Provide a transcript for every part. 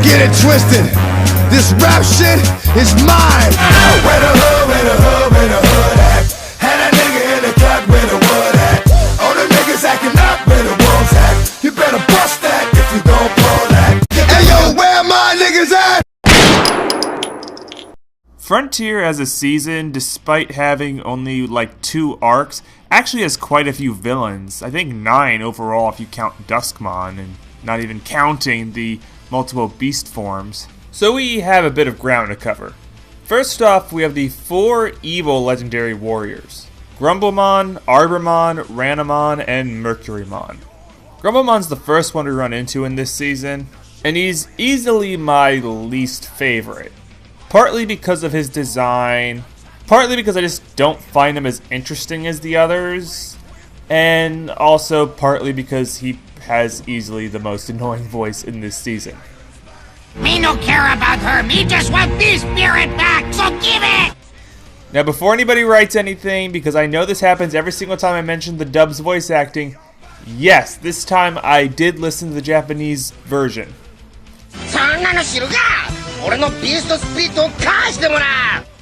get it twisted. This rap shit is mine. Where the hood, where the hood, where the hood at? Had a nigga in the cut where the wood at. All the niggas acting up where the wolves at. You better bust that if you don't pull that. Hey yo, where my niggas at? Frontier as a season, despite having only like 2 arcs, actually has quite a few villains. I think 9 overall if you count Duskmon, and not even counting the multiple beast forms. So we have a bit of ground to cover. First off, we have the 4 evil legendary warriors: Grumblemon, Arbormon, Ranamon, and Mercurymon. Grumblemon's the first one we run into in this season, and he's easily my least favorite. Partly because of his design, partly because I just don't find him as interesting as the others, and also partly because he has easily the most annoying voice in this season. Me no care about her, me just want this spirit back, so give it! Now before anybody writes anything, because I know this happens every single time I mention the dub's voice acting, yes, this time I did listen to the Japanese version.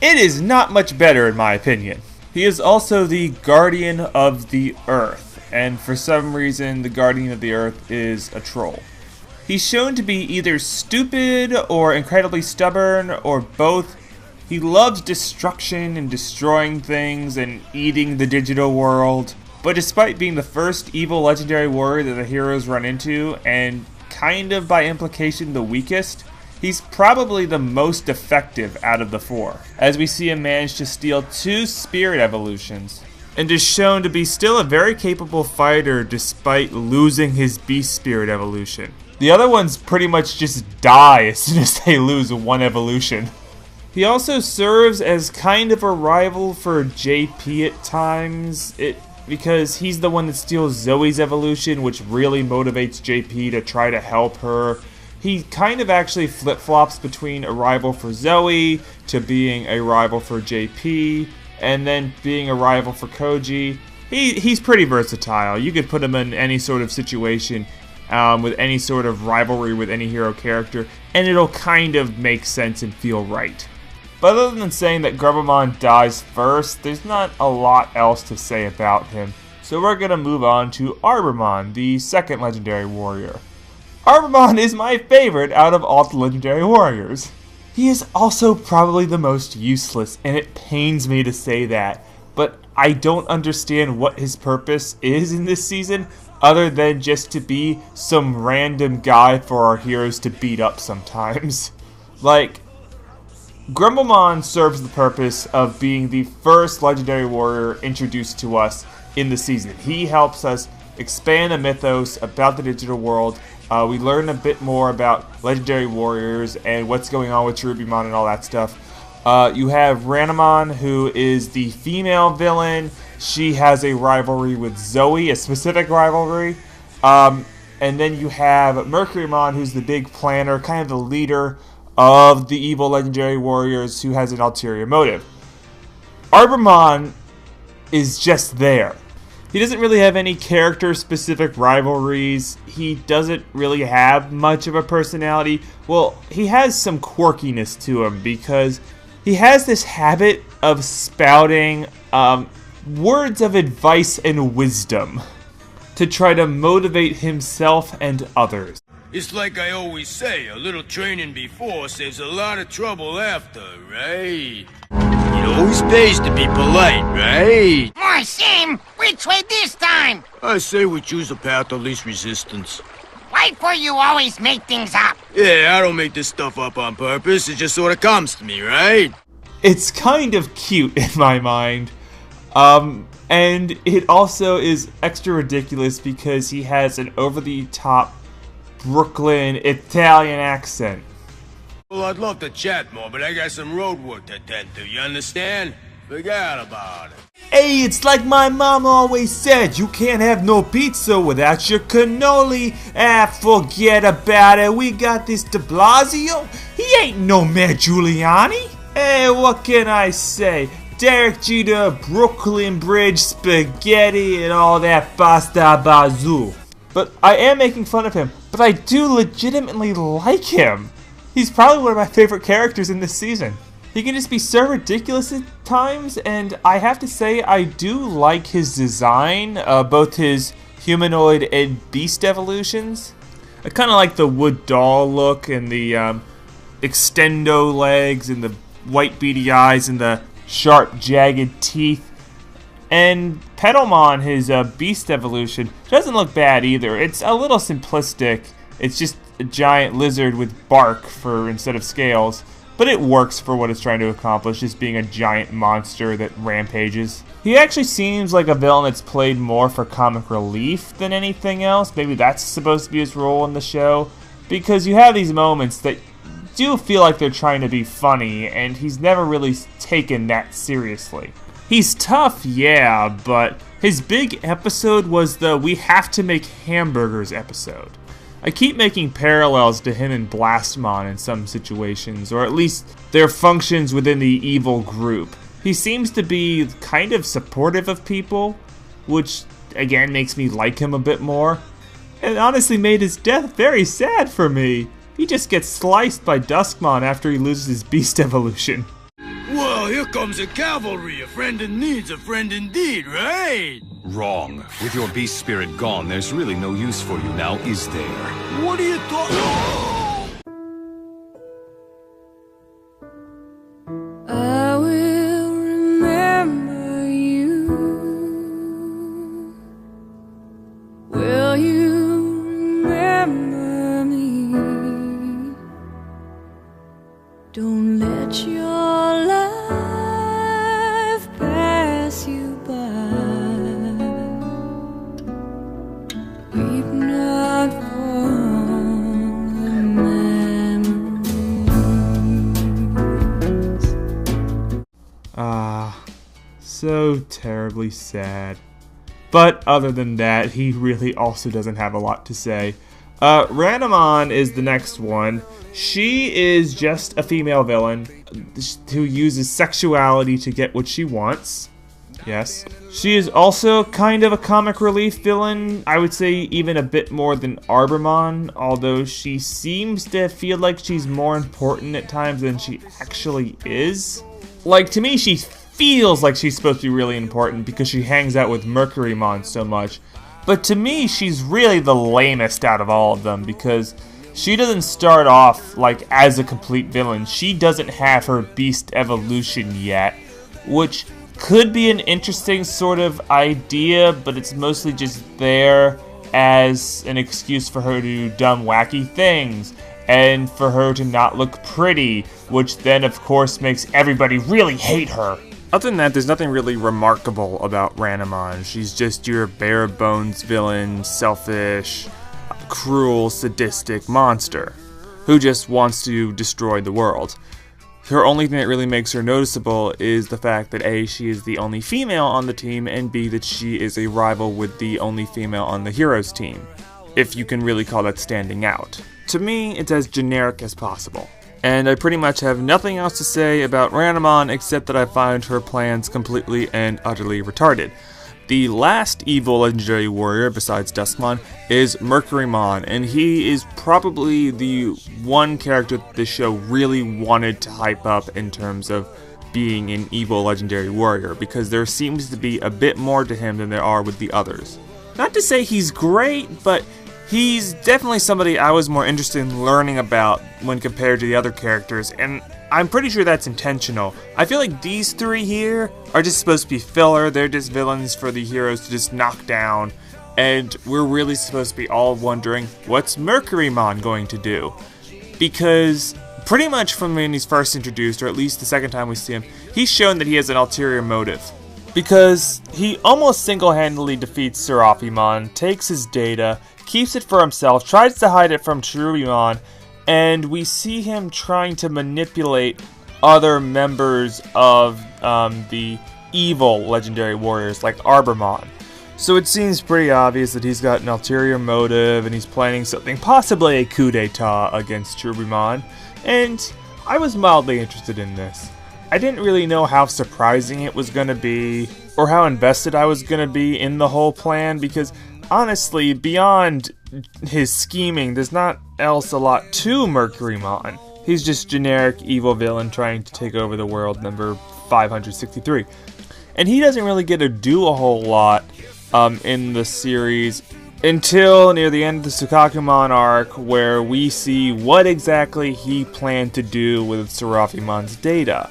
It is not much better in my opinion. He is also the Guardian of the Earth, and for some reason the Guardian of the Earth is a troll. He's shown to be either stupid or incredibly stubborn, or both. He loves destruction and destroying things and eating the digital world, but despite being the first evil legendary warrior that the heroes run into, and kind of by implication the weakest, he's probably the most effective out of the 4, as we see him manage to steal 2 spirit evolutions, and is shown to be still a very capable fighter despite losing his beast spirit evolution. The other ones pretty much just die as soon as they lose 1 evolution. He also serves as kind of a rival for JP at times, because he's the one that steals Zoe's evolution, which really motivates JP to try to help her. He kind of actually flip-flops between a rival for Zoe to being a rival for JP, and then being a rival for Koji. He's pretty versatile. You could put him in any sort of situation with any sort of rivalry with any hero character, and it'll kind of make sense and feel right. But other than saying that Grumblemon dies first, there's not a lot else to say about him. So we're going to move on to Arbormon, the second legendary warrior. Arbormon is my favorite out of all the legendary warriors. He is also probably the most useless, and it pains me to say that, but I don't understand what his purpose is in this season, other than just to be some random guy for our heroes to beat up sometimes. Like, Grumblemon serves the purpose of being the first legendary warrior introduced to us in the season. He helps us expand the mythos about the digital world. We learn a bit more about legendary warriors and what's going on with Cherubimon and all that stuff. You have Ranamon, who is the female villain. She has a rivalry with Zoe, a specific rivalry. And then you have Mercurymon, who's the big planner, kind of the leader of the evil legendary warriors, who has an ulterior motive. Arbormon is just there. He doesn't really have any character-specific rivalries. He doesn't really have much of a personality. Well, he has some quirkiness to him because he has this habit of spouting words of advice and wisdom to try to motivate himself and others. It's like I always say, a little training before saves a lot of trouble after, right? It always pays to be polite, right? More shame! Which way this time? I say we choose a path of least resistance. Why for you always make things up? Yeah, I don't make this stuff up on purpose, it just sort of comes to me, right? It's kind of cute in my mind. And it also is extra ridiculous because he has an over-the-top Brooklyn Italian accent. Well, I'd love to chat more, but I got some road work to attend to, you understand? Forget about it. Hey, it's like my mom always said, you can't have no pizza without your cannoli. Ah, forget about it, we got this de Blasio. He ain't no Mayor Giuliani. Hey, what can I say? Derek Jeter, Brooklyn Bridge, spaghetti, and all that pasta bazoo. But I am making fun of him, but I do legitimately like him. He's probably one of my favorite characters in this season. He can just be so ridiculous at times, and I have to say I do like his design, both his humanoid and beast evolutions. I kind of like the wood doll look and the extendo legs and the white beady eyes and the sharp jagged teeth. And Pedalmon, his beast evolution, doesn't look bad either. It's a little simplistic. It's just a giant lizard with bark for instead of scales. But it works for what it's trying to accomplish, just being a giant monster that rampages. He actually seems like a villain that's played more for comic relief than anything else. Maybe that's supposed to be his role in the show. Because you have these moments that do feel like they're trying to be funny, and he's never really taken that seriously. He's tough, yeah, but his big episode was the "we have to make hamburgers" episode. I keep making parallels to him and Blastmon in some situations, or at least their functions within the evil group. He seems to be kind of supportive of people, which again makes me like him a bit more. And honestly made his death very sad for me. He just gets sliced by Duskmon after he loses his beast evolution. Well, here comes a cavalry. A friend in need's a friend indeed, right? Wrong. With your beast spirit gone, there's really no use for you now, is there? What are you talking? I will remember you. Will you remember me? Don't let your life pass you by. Weep not for the memories. So terribly sad. But other than that, he really also doesn't have a lot to say. Ranamon is the next one. She is just a female villain who uses sexuality to get what she wants. Yes. She is also kind of a comic relief villain. I would say even a bit more than Arbamon, although she seems to feel like she's more important at times than she actually is. Like, to me, she feels like she's supposed to be really important because she hangs out with Mercurymon so much. But to me, she's really the lamest out of all of them because she doesn't start off like as a complete villain. She doesn't have her beast evolution yet, which could be an interesting sort of idea, but it's mostly just there as an excuse for her to do dumb, wacky things and for her to not look pretty, which then of course makes everybody really hate her. Other than that, there's nothing really remarkable about Ranamon. She's just your bare-bones villain, selfish, cruel, sadistic monster who just wants to destroy the world. Her only thing that really makes her noticeable is the fact that A, she is the only female on the team, and B, that she is a rival with the only female on the heroes team, if you can really call that standing out. To me, it's as generic as possible. And I pretty much have nothing else to say about Ranamon except that I find her plans completely and utterly retarded. The last evil legendary warrior besides Duskmon is Mercurymon, and he is probably the one character that the show really wanted to hype up in terms of being an evil legendary warrior, because there seems to be a bit more to him than there are with the others. Not to say he's great, but he's definitely somebody I was more interested in learning about when compared to the other characters, and I'm pretty sure that's intentional. I feel like these three here are just supposed to be filler. They're just villains for the heroes to just knock down, and we're really supposed to be all wondering, what's Mercurymon going to do? Because pretty much from when he's first introduced, or at least the second time we see him, he's shown that he has an ulterior motive. Because he almost single-handedly defeats Seraphimon, takes his data, keeps it for himself, tries to hide it from Cherubimon, and we see him trying to manipulate other members of the evil legendary warriors like Arbamon. So it seems pretty obvious that he's got an ulterior motive and he's planning something, possibly a coup d'etat against Cherubimon, and I was mildly interested in this. I didn't really know how surprising it was going to be, or how invested I was going to be in the whole plan, because honestly, beyond his scheming, there's not else a lot to Mercurymon. He's just generic evil villain trying to take over the world, number 563. And he doesn't really get to do a whole lot in the series until near the end of the Sukakumon arc, where we see what exactly he planned to do with Serafimon's data.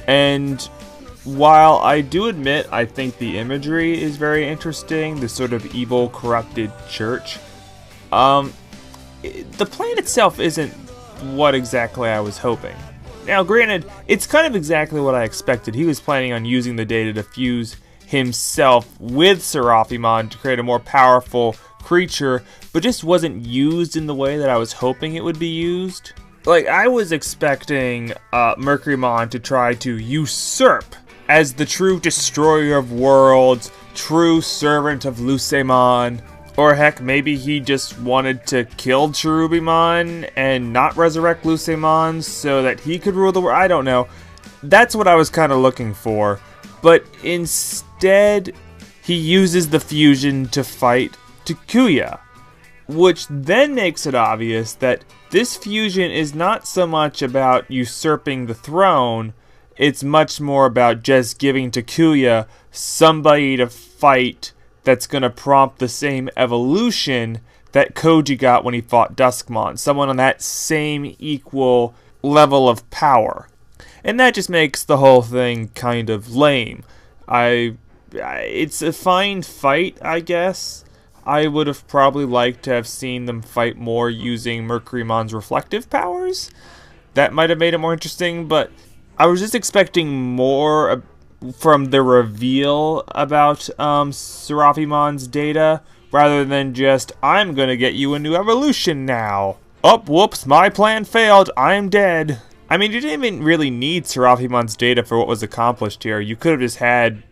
And while I do admit I think the imagery is very interesting, the sort of evil, corrupted church, the plan itself isn't what exactly I was hoping. Now, granted, it's kind of exactly what I expected. He was planning on using the data to fuse himself with Serafimon to create a more powerful creature, but just wasn't used in the way that I was hoping it would be used. Like, I was expecting Mercurymon to try to usurp as the true destroyer of worlds, true servant of Lucemon, or heck, maybe he just wanted to kill Cherubimon and not resurrect Lucemon so that he could rule the world. I don't know. That's what I was kind of looking for. But instead, he uses the fusion to fight Takuya, which then makes it obvious that this fusion is not so much about usurping the throne, it's much more about just giving Takuya somebody to fight that's going to prompt the same evolution that Koji got when he fought Duskmon, someone on that same equal level of power. And that just makes the whole thing kind of lame. It's a fine fight, I guess. I would have probably liked to have seen them fight more using Mercurymon's reflective powers. That might have made it more interesting, but I was just expecting more from the reveal about Serafimon's data, rather than just, I'm gonna get you a new evolution now. Oh, whoops, my plan failed, I'm dead. I mean, you didn't even really need Serafimon's data for what was accomplished here. You could have just had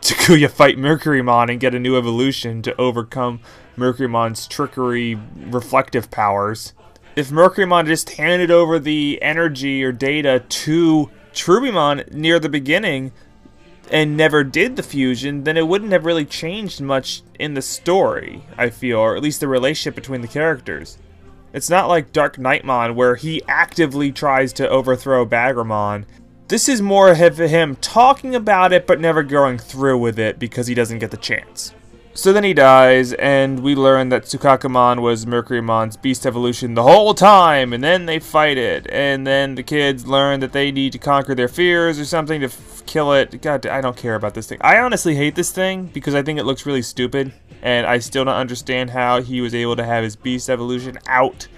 Takuya fight Mercurymon and get a new evolution to overcome Mercurymon's trickery reflective powers. If Mercurymon just handed over the energy or data to Cherubimon near the beginning and never did the fusion, then it wouldn't have really changed much in the story, I feel, or at least the relationship between the characters. It's not like Dark Knightmon, where he actively tries to overthrow Bagramon. This is more of him talking about it, but never going through with it because he doesn't get the chance. So then he dies, and we learn that Sukakumon was Mercurymon's beast evolution the whole time, and then they fight it, and then the kids learn that they need to conquer their fears or something to kill it. God, I don't care about this thing. I honestly hate this thing because I think it looks really stupid, and I still don't understand how he was able to have his beast evolution out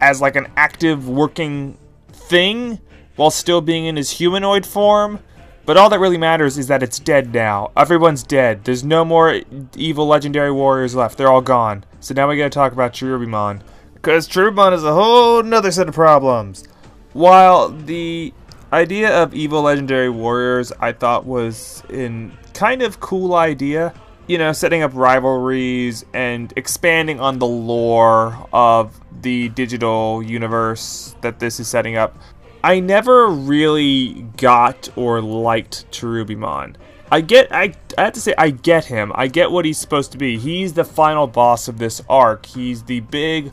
as like an active working thing while still being in his humanoid form. But all that really matters is that it's dead now. Everyone's dead. There's no more evil legendary warriors left. They're all gone. So now we gotta talk about Cherubimon, because Cherubimon is a whole nother set of problems. While the idea of evil legendary warriors I thought was a kind of cool idea, you know, setting up rivalries and expanding on the lore of the digital universe that this is setting up, I never really got or liked Cherubimon. I have to say, I get him. I get what he's supposed to be. He's the final boss of this arc. He's the big,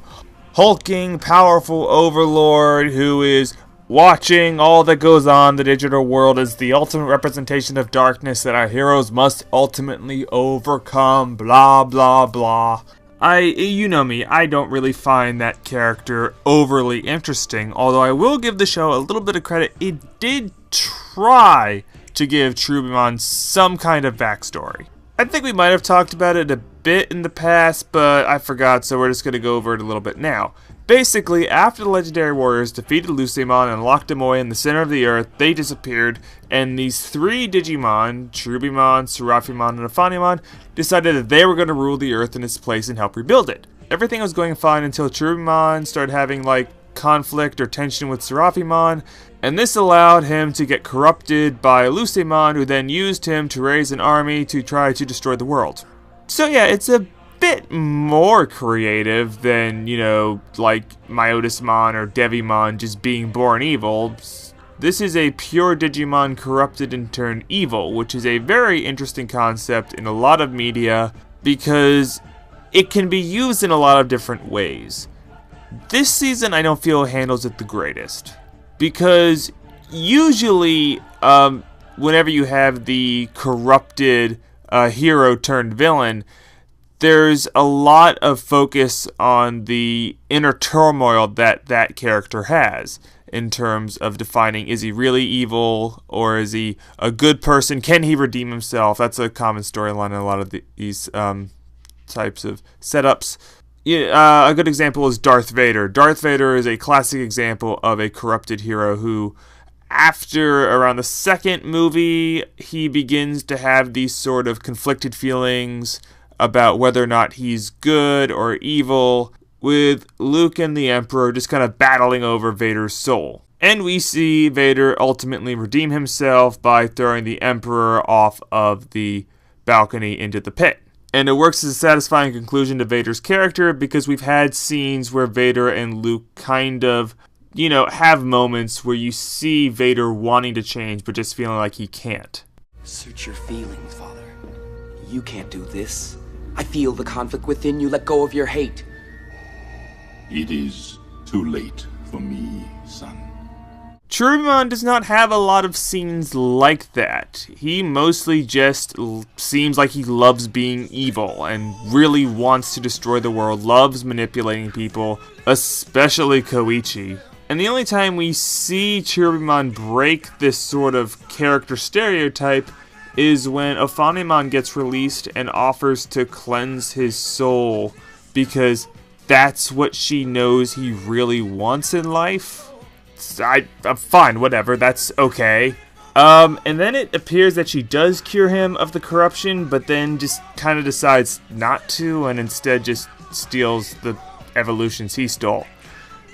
hulking, powerful overlord who is watching all that goes on in the digital world as the ultimate representation of darkness that our heroes must ultimately overcome, blah, blah, blah. You know me, I don't really find that character overly interesting, although I will give the show a little bit of credit. It did try to give Cherubimon some kind of backstory. I think we might have talked about it a bit in the past, but I forgot, so we're just going to go over it a little bit now. Basically, after the Legendary Warriors defeated Lucemon and locked him away in the center of the earth, they disappeared, and these three Digimon, Cherubimon, Serafimon, and Aphanimon, decided that they were going to rule the earth in its place and help rebuild it. Everything was going fine until Cherubimon started having, like, conflict or tension with Serafimon, and this allowed him to get corrupted by Lucemon, who then used him to raise an army to try to destroy the world. So yeah, it's a bit more creative than, you know, like Myotismon or Devimon just being born evil. This is a pure Digimon corrupted and turned evil, which is a very interesting concept in a lot of media because it can be used in a lot of different ways. This season I don't feel handles it the greatest. Because usually, whenever you have the corrupted hero turned villain, there's a lot of focus on the inner turmoil that that character has in terms of defining, is he really evil or is he a good person? Can he redeem himself? That's a common storyline in a lot of these types of setups. Yeah, a good example is Darth Vader. Darth Vader is a classic example of a corrupted hero who, after around the second movie, he begins to have these sort of conflicted feelings about whether or not he's good or evil, with Luke and the Emperor just kind of battling over Vader's soul. And we see Vader ultimately redeem himself by throwing the Emperor off of the balcony into the pit. And it works as a satisfying conclusion to Vader's character because we've had scenes where Vader and Luke kind of, have moments where you see Vader wanting to change but just feeling like he can't. Search your feelings, Father. You can't do this. I feel the conflict within you. Let go of your hate. It is too late for me, son. Cherubimon does not have a lot of scenes like that. He mostly just seems like he loves being evil and really wants to destroy the world, loves manipulating people, especially Koichi. And the only time we see Cherubimon break this sort of character stereotype is when Ophanimon gets released and offers to cleanse his soul because that's what she knows he really wants in life. I'm fine, whatever, that's okay. And then it appears that she does cure him of the corruption, but then just kind of decides not to and instead just steals the evolutions he stole.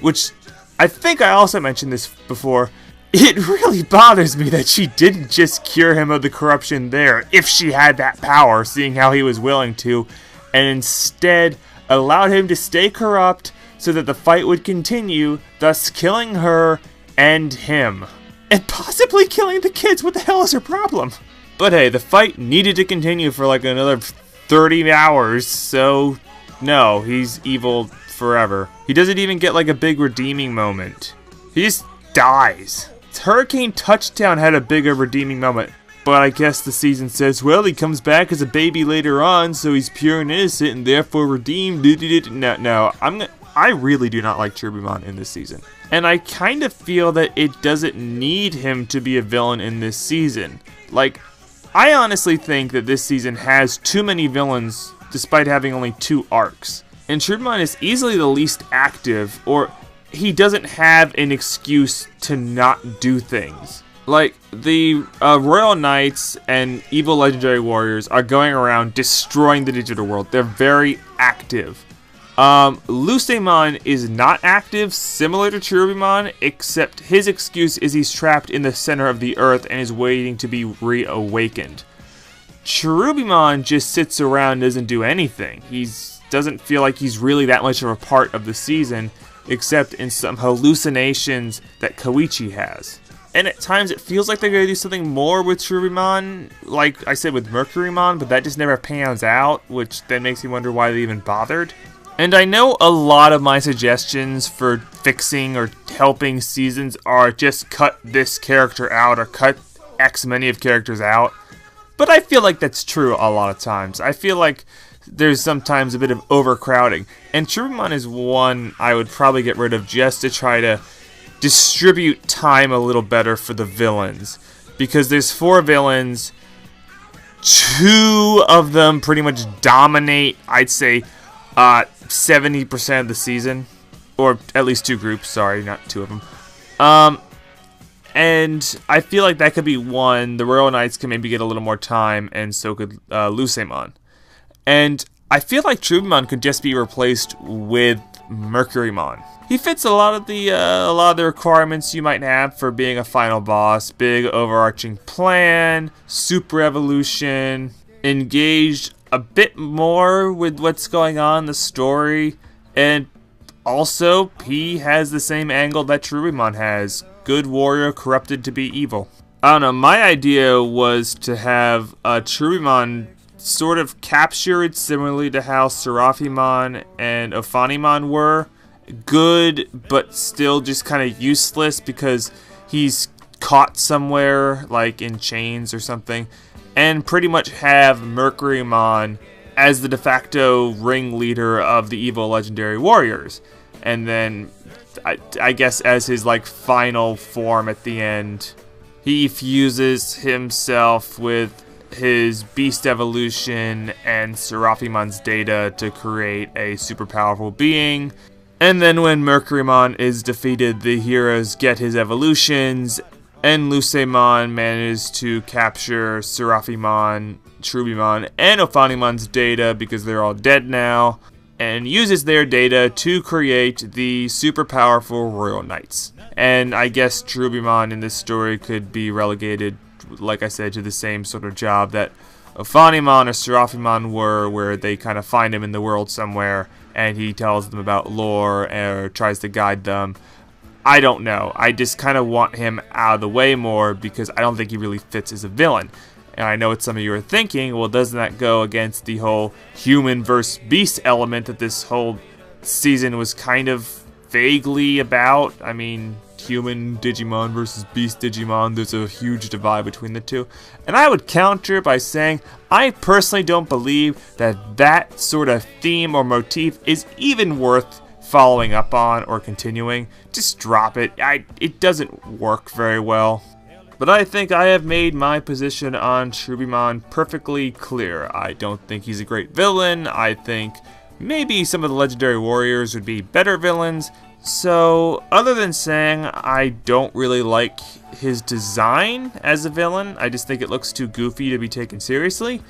Which, I think I also mentioned this before, it really bothers me that she didn't just cure him of the corruption there, if she had that power, seeing how he was willing to, and instead allowed him to stay corrupt so that the fight would continue, thus killing her and him. And possibly killing the kids. What the hell is her problem? But hey, the fight needed to continue for like another 30 hours, so no, he's evil forever. He doesn't even get like a big redeeming moment. He just dies. Hurricane Touchdown had a bigger redeeming moment, but I guess the season says, well, he comes back as a baby later on, so he's pure and innocent and therefore redeemed. No, I really do not like Cherubimon in this season. And I kind of feel that it doesn't need him to be a villain in this season. Like, I honestly think that this season has too many villains despite having only 2 arcs. And Cherubimon is easily the least active, or he doesn't have an excuse to not do things. Like, the Royal Knights and Evil Legendary Warriors are going around destroying the digital world. They're very active. Lucemon is not active, similar to Cherubimon, except his excuse is he's trapped in the center of the earth and is waiting to be reawakened. Cherubimon just sits around and doesn't do anything. He doesn't feel like he's really that much of a part of the season, except in some hallucinations that Koichi has. And at times it feels like they're going to do something more with Cherubimon, like I said with Mercurymon, but that just never pans out, which then makes me wonder why they even bothered. And I know a lot of my suggestions for fixing or helping seasons are just cut this character out or cut X many of characters out, but I feel like that's true a lot of times. I feel like there's sometimes a bit of overcrowding, and Cherubimon is one I would probably get rid of just to try to distribute time a little better for the villains, because there's 4 villains, 2 of them pretty much dominate, I'd say, 70% of the season, or at least 2 groups, sorry, not 2 of them. And I feel like that could be one. The Royal Knights can maybe get a little more time, and so could Lucemon. And I feel like Cherubimon could just be replaced with Mercurymon. He fits a lot of the requirements you might have for being a final boss. Big overarching plan, super evolution, engaged a bit more with what's going on in the story, and also he has the same angle that Cherubimon has. Good warrior corrupted to be evil. I don't know, my idea was to have Cherubimon sort of captured similarly to how Seraphimon and Ophanimon were, good, but still just kind of useless because he's caught somewhere, like in chains or something, and pretty much have Mercurymon as the de facto ringleader of the evil legendary warriors. And then, I guess as his like final form at the end, he fuses himself with his beast evolution and Seraphimon's data to create a super powerful being. And then when Mercurymon is defeated, the heroes get his evolutions, and Lucemon manages to capture Seraphimon, Trubimon, and Ophanimon's data because they're all dead now, and uses their data to create the super powerful Royal Knights. And I guess Trubimon in this story could be relegated, like I said, to the same sort of job that Ophanimon or Seraphimon were, where they kind of find him in the world somewhere, and he tells them about lore or tries to guide them. I don't know. I just kind of want him out of the way more because I don't think he really fits as a villain. And I know what some of you are thinking, well, doesn't that go against the whole human versus beast element that this whole season was kind of vaguely about? I mean, human Digimon versus beast Digimon, there's a huge divide between the two. And I would counter by saying, I personally don't believe that that sort of theme or motif is even worth following up on or continuing. Just drop it. It doesn't work very well. But I think I have made my position on Trubimon perfectly clear. I don't think he's a great villain. I think maybe some of the legendary warriors would be better villains. So, other than saying I don't really like his design as a villain, I just think it looks too goofy to be taken seriously,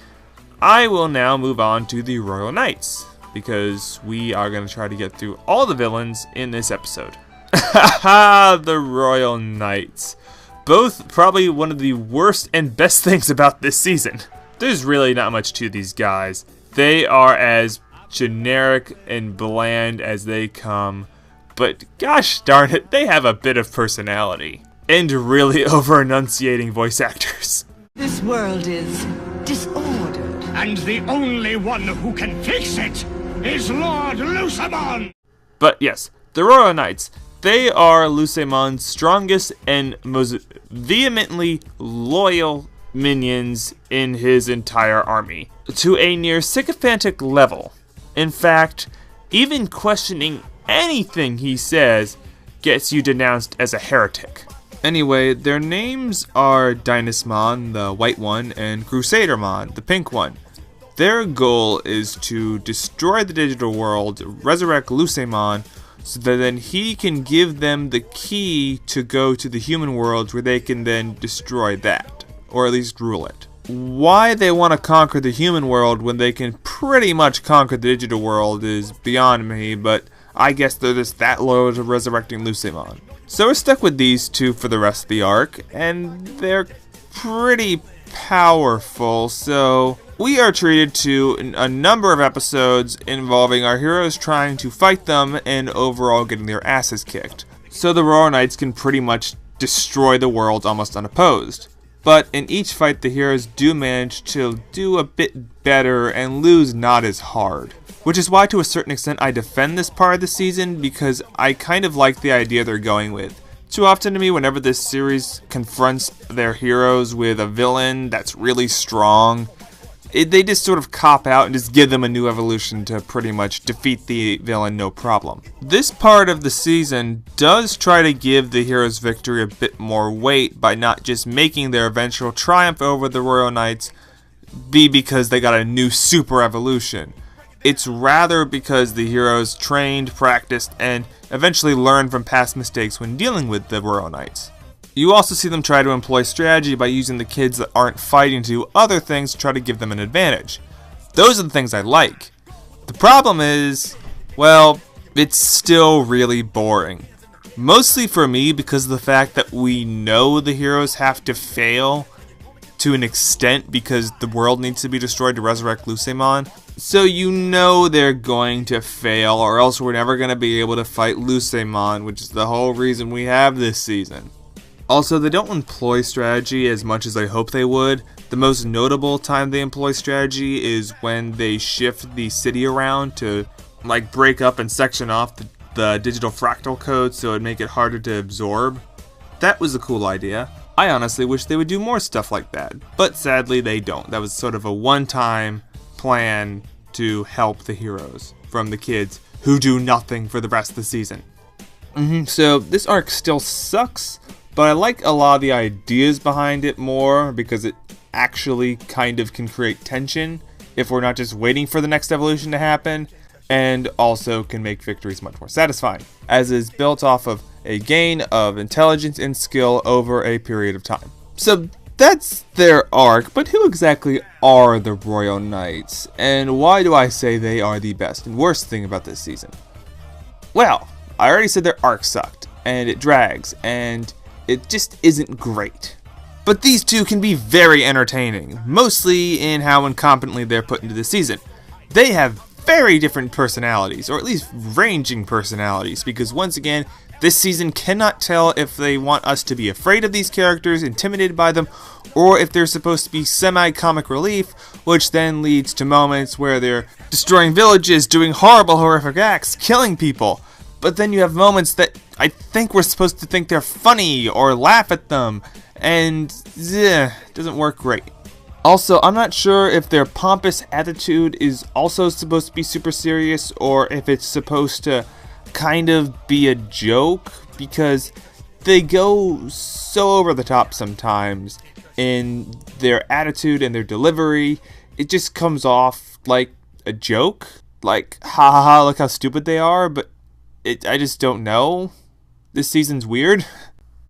I will now move on to the Royal Knights, because we are going to try to get through all the villains in this episode. Haha, the Royal Knights. Both probably one of the worst and best things about this season. There's really not much to these guys. They are as generic and bland as they come, but gosh darn it, they have a bit of personality. And really over-enunciating voice actors. This world is disordered. And the only one who can fix it is Lord Lucemon! But yes, the Royal Knights, they are Lucemon's strongest and most vehemently loyal minions in his entire army, to a near sycophantic level. In fact, even questioning anything he says gets you denounced as a heretic. Anyway, their names are Dynasmon, the white one, and Crusadermon, the pink one. Their goal is to destroy the digital world, resurrect Lucemon, so that then he can give them the key to go to the human world where they can then destroy that, or at least rule it. Why they want to conquer the human world when they can pretty much conquer the digital world is beyond me, but I guess they're just that loyal to resurrecting Lucemon. So we're stuck with these two for the rest of the arc, and they're pretty powerful, so we are treated to a number of episodes involving our heroes trying to fight them and overall getting their asses kicked. So the Royal Knights can pretty much destroy the world almost unopposed. But in each fight, the heroes do manage to do a bit better and lose not as hard. Which is why, to a certain extent, I defend this part of the season, because I kind of like the idea they're going with. Too often to me, whenever this series confronts their heroes with a villain that's really strong, they just sort of cop out and just give them a new evolution to pretty much defeat the villain no problem. This part of the season does try to give the hero's victory a bit more weight by not just making their eventual triumph over the Royal Knights be because they got a new super evolution. It's rather because the heroes trained, practiced, and eventually learned from past mistakes when dealing with the Royal Knights. You also see them try to employ strategy by using the kids that aren't fighting to do other things to try to give them an advantage. Those are the things I like. The problem is, well, it's still really boring. Mostly for me because of the fact that we know the heroes have to fail to an extent because the world needs to be destroyed to resurrect Lucemon. So you know they're going to fail, or else we're never going to be able to fight Lucemon, which is the whole reason we have this season. Also, they don't employ strategy as much as I hope they would. The most notable time they employ strategy is when they shift the city around to like break up and section off the digital fractal code so it'd make it harder to absorb. That was a cool idea. I honestly wish they would do more stuff like that, but sadly they don't. That was sort of a one-time plan to help the heroes from the kids who do nothing for the rest of the season. So this arc still sucks, but I like a lot of the ideas behind it more because it actually kind of can create tension if we're not just waiting for the next evolution to happen, and also can make victories much more satisfying, as is built off of a gain of intelligence and skill over a period of time. So that's their arc, but who exactly are the Royal Knights, and why do I say they are the best and worst thing about this season? Well, I already said their arc sucked, and it drags, and it just isn't great. But these two can be very entertaining, mostly in how incompetently they're put into the season. They have very different personalities, or at least ranging personalities, because once again, this season cannot tell if they want us to be afraid of these characters, intimidated by them, or if they're supposed to be semi-comic relief, which then leads to moments where they're destroying villages, doing horrible, horrific acts, killing people. But then you have moments that I think we're supposed to think they're funny or laugh at them, and it doesn't work great. Also, I'm not sure if their pompous attitude is also supposed to be super serious, or if it's supposed to kind of be a joke, because they go so over the top sometimes in their attitude and their delivery. It just comes off like a joke, like ha ha ha, look how stupid they are, but I just don't know. This season's weird.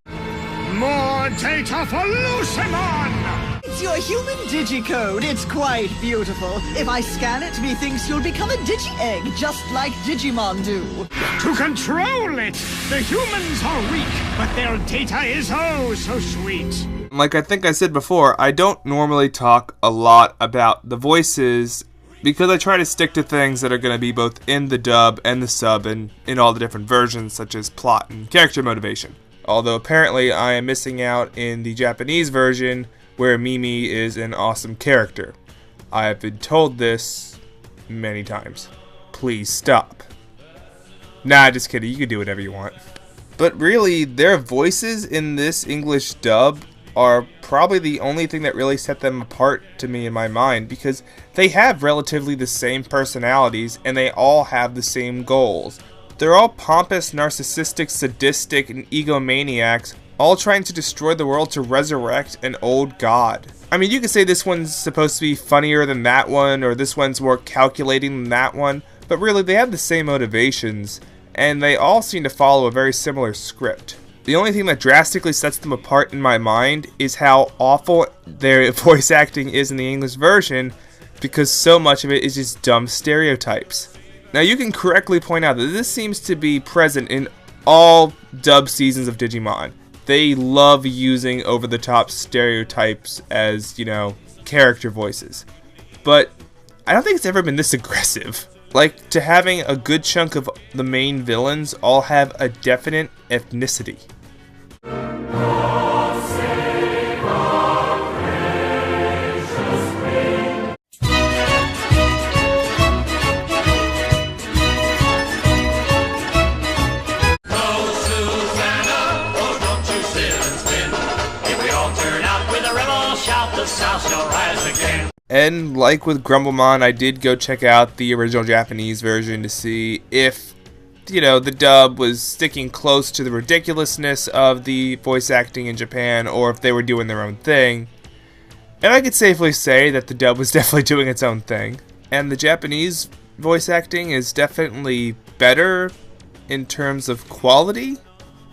More data for Lucimon! It's your human digicode. It's quite beautiful. If I scan it, methinks you'll become a digi-egg, just like Digimon do. To control it, the humans are weak, but their data is oh so sweet. Like I think I said before, I don't normally talk a lot about the voices because I try to stick to things that are going to be both in the dub and the sub and in all the different versions, such as plot and character motivation. Although apparently I am missing out in the Japanese version where Mimi is an awesome character. I have been told this many times. Please stop. Nah, just kidding, you can do whatever you want. But really, their voices in this English dub are probably the only thing that really set them apart to me in my mind, because they have relatively the same personalities and they all have the same goals. They're all pompous, narcissistic, sadistic, and egomaniacs, all trying to destroy the world to resurrect an old god. I mean, you could say this one's supposed to be funnier than that one, or this one's more calculating than that one, but really they have the same motivations, and they all seem to follow a very similar script. The only thing that drastically sets them apart in my mind is how awful their voice acting is in the English version, because so much of it is just dumb stereotypes. Now you can correctly point out that this seems to be present in all dub seasons of Digimon. They love using over-the-top stereotypes as, character voices. But I don't think it's ever been this aggressive. Like, to having a good chunk of the main villains all have a definite ethnicity. And like with Grumblemon, I did go check out the original Japanese version to see if, the dub was sticking close to the ridiculousness of the voice acting in Japan, or if they were doing their own thing. And I could safely say that the dub was definitely doing its own thing. And the Japanese voice acting is definitely better in terms of quality.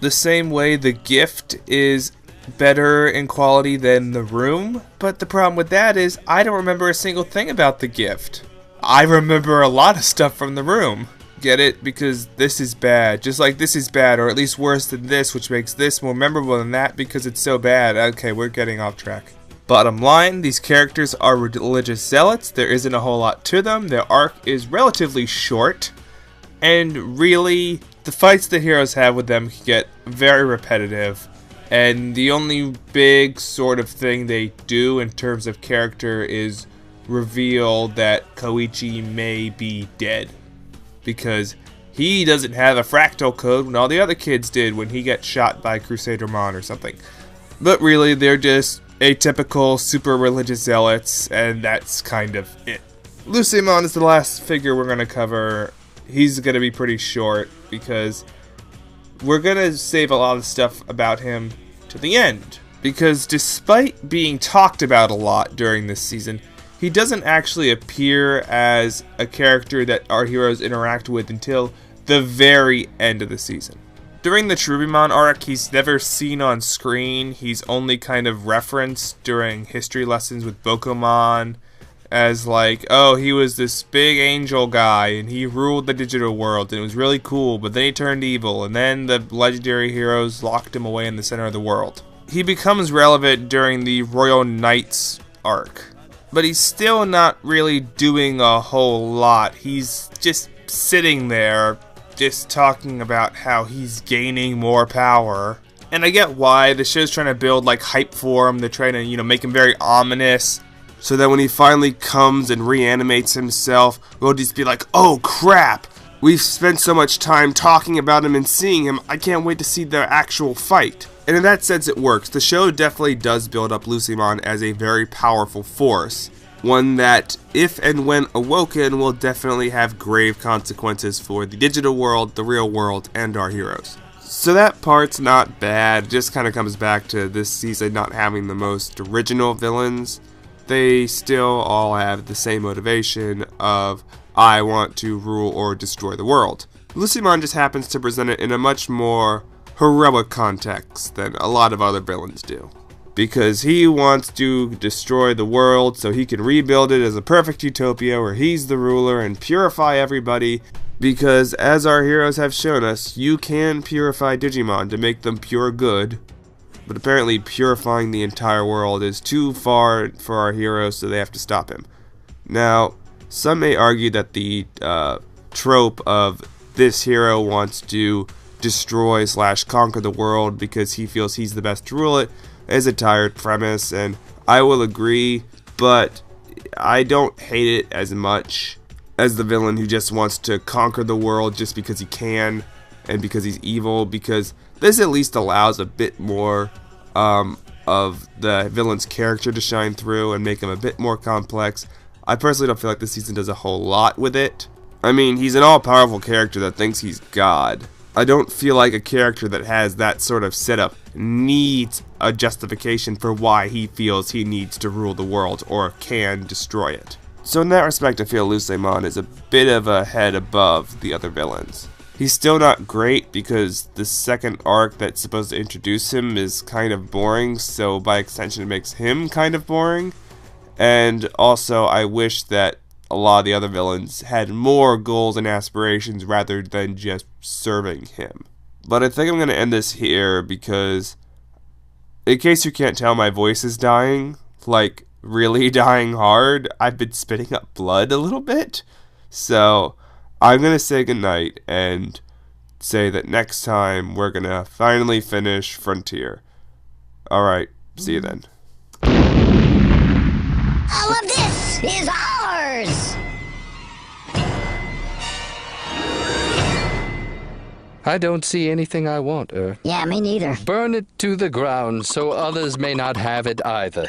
The same way The Gift is better in quality than The Room, but the problem with that is I don't remember a single thing about The Gift. I remember a lot of stuff from The Room. Get it? Because this is bad. Just like this is bad, or at least worse than this, which makes this more memorable than that because it's so bad. Okay, we're getting off track. Bottom line, these characters are religious zealots. There isn't a whole lot to them. Their arc is relatively short, and really, the fights the heroes have with them get very repetitive. And the only big sort of thing they do in terms of character is reveal that Koichi may be dead. Because He doesn't have a fractal code when all the other kids did when he got shot by Crusadermon or something. But really, they're just atypical, super religious zealots, and that's kind of it. Lucemon is the last figure we're going to cover. He's going to be pretty short because we're going to save a lot of stuff about him to the end. Because despite being talked about a lot during this season, he doesn't actually appear as a character that our heroes interact with until the very end of the season. During the Cherubimon arc, he's never seen on screen. He's only kind of referenced during history lessons with Bokomon as like, oh, he was this big angel guy and he ruled the digital world and it was really cool, but then he turned evil and then the legendary heroes locked him away in the center of the world. He becomes relevant during the Royal Knights arc, but he's still not really doing a whole lot. He's just sitting there, just talking about how he's gaining more power. And I get why. The show's trying to build like hype for him. They're trying to, make him very ominous, so that when he finally comes and reanimates himself, we'll just be like, oh crap! We've spent so much time talking about him and seeing him, I can't wait to see the actual fight. And in that sense it works. The show definitely does build up Lucemon as a very powerful force. One that, if and when awoken, will definitely have grave consequences for the digital world, the real world, and our heroes. So that part's not bad. It just kind of comes back to this season not having the most original villains. They still all have the same motivation of, I want to rule or destroy the world. Lucemon just happens to present it in a much more heroic context than a lot of other villains do. Because he wants to destroy the world so he can rebuild it as a perfect utopia where he's the ruler and purify everybody. Because as our heroes have shown us, you can purify Digimon to make them pure good. But apparently purifying the entire world is too far for our heroes, so they have to stop him. Now, some may argue that the trope of this hero wants to destroy / conquer the world because he feels he's the best to rule it is a tired premise, and I will agree, but I don't hate it as much as the villain who just wants to conquer the world just because he can and because he's evil, because this at least allows a bit more of the villain's character to shine through and make him a bit more complex. I personally don't feel like this season does a whole lot with it. I mean, he's an all-powerful character that thinks he's God. I don't feel like a character that has that sort of setup needs a justification for why he feels he needs to rule the world or can destroy it. So in that respect, I feel Lucemon is a bit of a head above the other villains. He's still not great because the second arc that's supposed to introduce him is kind of boring, so by extension it makes him kind of boring. And also, I wish that a lot of the other villains had more goals and aspirations rather than just serving him. But I think I'm going to end this here because, in case you can't tell, my voice is dying. Like, really dying hard. I've been spitting up blood a little bit. So, I'm going to say goodnight and say that next time we're going to finally finish Frontier. Alright, see you then. All of this is ours! I don't see anything I want, Yeah, me neither. Burn it to the ground so others may not have it either.